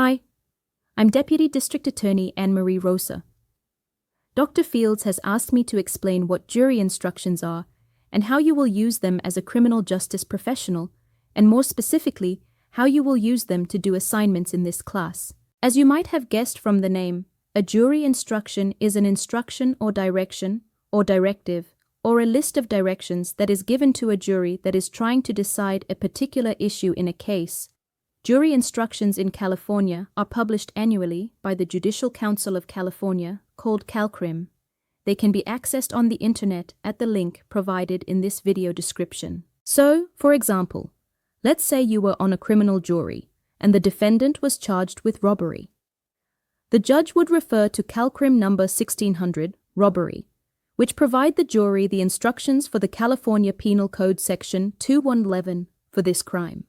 Hi, I'm Deputy District Attorney Anne-Marie Rosa. Dr. Fields has asked me to explain what jury instructions are and how you will use them as a criminal justice professional, and more specifically, how you will use them to do assignments in this class. As you might have guessed from the name, a jury instruction is an instruction or direction or directive or a list of directions that is given to a jury that is trying to decide a particular issue in a case. Jury instructions in California are published annually by the Judicial Council of California, called CALCRIM. They can be accessed on the internet at the link provided in this video description. So, for example, let's say you were on a criminal jury and the defendant was charged with robbery. The judge would refer to CALCRIM number 1600, robbery, which provide the jury the instructions for the California Penal Code section 2111 for this crime.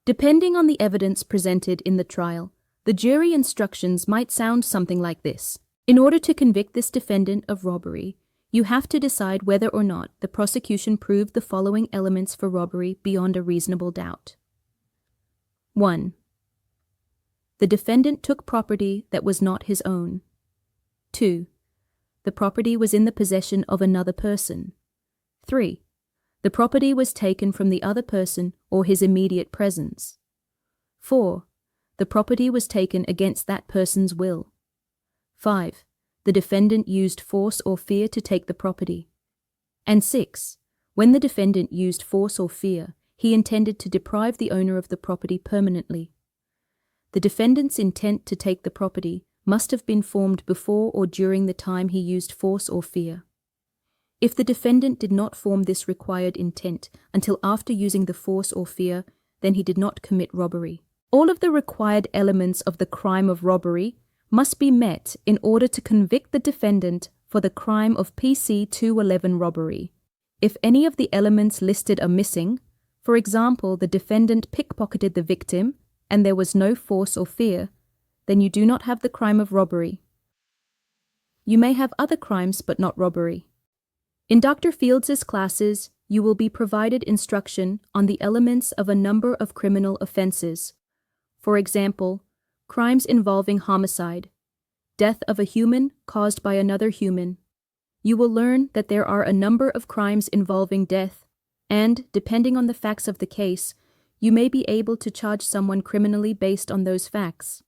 Depending on the evidence presented in the trial, the jury instructions might sound something like this. In order to convict this defendant of robbery, you have to decide whether or not the prosecution proved the following elements for robbery beyond a reasonable doubt. 1. The defendant took property that was not his own. 2. The property was in the possession of another person. 3. The property was taken from the other person or his immediate presence. 4. The property was taken against that person's will. 5. The defendant used force or fear to take the property. And 6. When the defendant used force or fear, he intended to deprive the owner of the property permanently. The defendant's intent to take the property must have been formed before or during the time he used force or fear. If the defendant did not form this required intent until after using the force or fear, then he did not commit robbery. All of the required elements of the crime of robbery must be met in order to convict the defendant for the crime of PC 211 robbery. If any of the elements listed are missing, for example, the defendant pickpocketed the victim and there was no force or fear, then you do not have the crime of robbery. You may have other crimes but not robbery. In Dr. Fields' classes, you will be provided instruction on the elements of a number of criminal offenses. For example, crimes involving homicide, death of a human caused by another human. You will learn that there are a number of crimes involving death, and, depending on the facts of the case, you may be able to charge someone criminally based on those facts.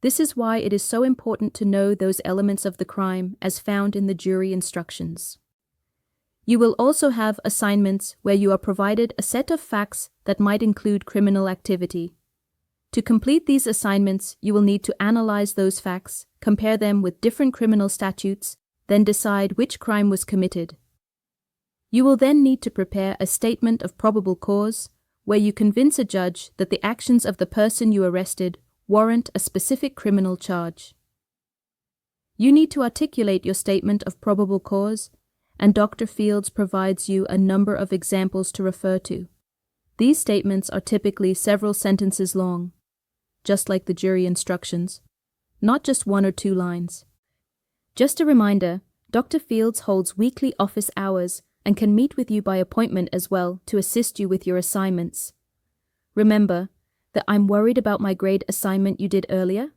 This is why it is so important to know those elements of the crime as found in the jury instructions. You will also have assignments where you are provided a set of facts that might include criminal activity. To complete these assignments, you will need to analyze those facts, compare them with different criminal statutes, then decide which crime was committed. You will then need to prepare a statement of probable cause, where you convince a judge that the actions of the person you arrested warrant a specific criminal charge. You need to articulate your statement of probable cause, and Dr. Fields provides you a number of examples to refer to. These statements are typically several sentences long, just like the jury instructions, not just 1 or 2 lines. Just a reminder, Dr. Fields holds weekly office hours and can meet with you by appointment as well to assist you with your assignments. Remember that I'm worried about my grade assignment you did earlier?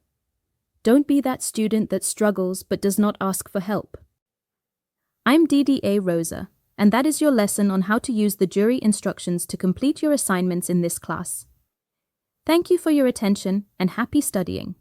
Don't be that student that struggles but does not ask for help. I'm DDA Rosa, and that is your lesson on how to use the jury instructions to complete your assignments in this class. Thank you for your attention and happy studying.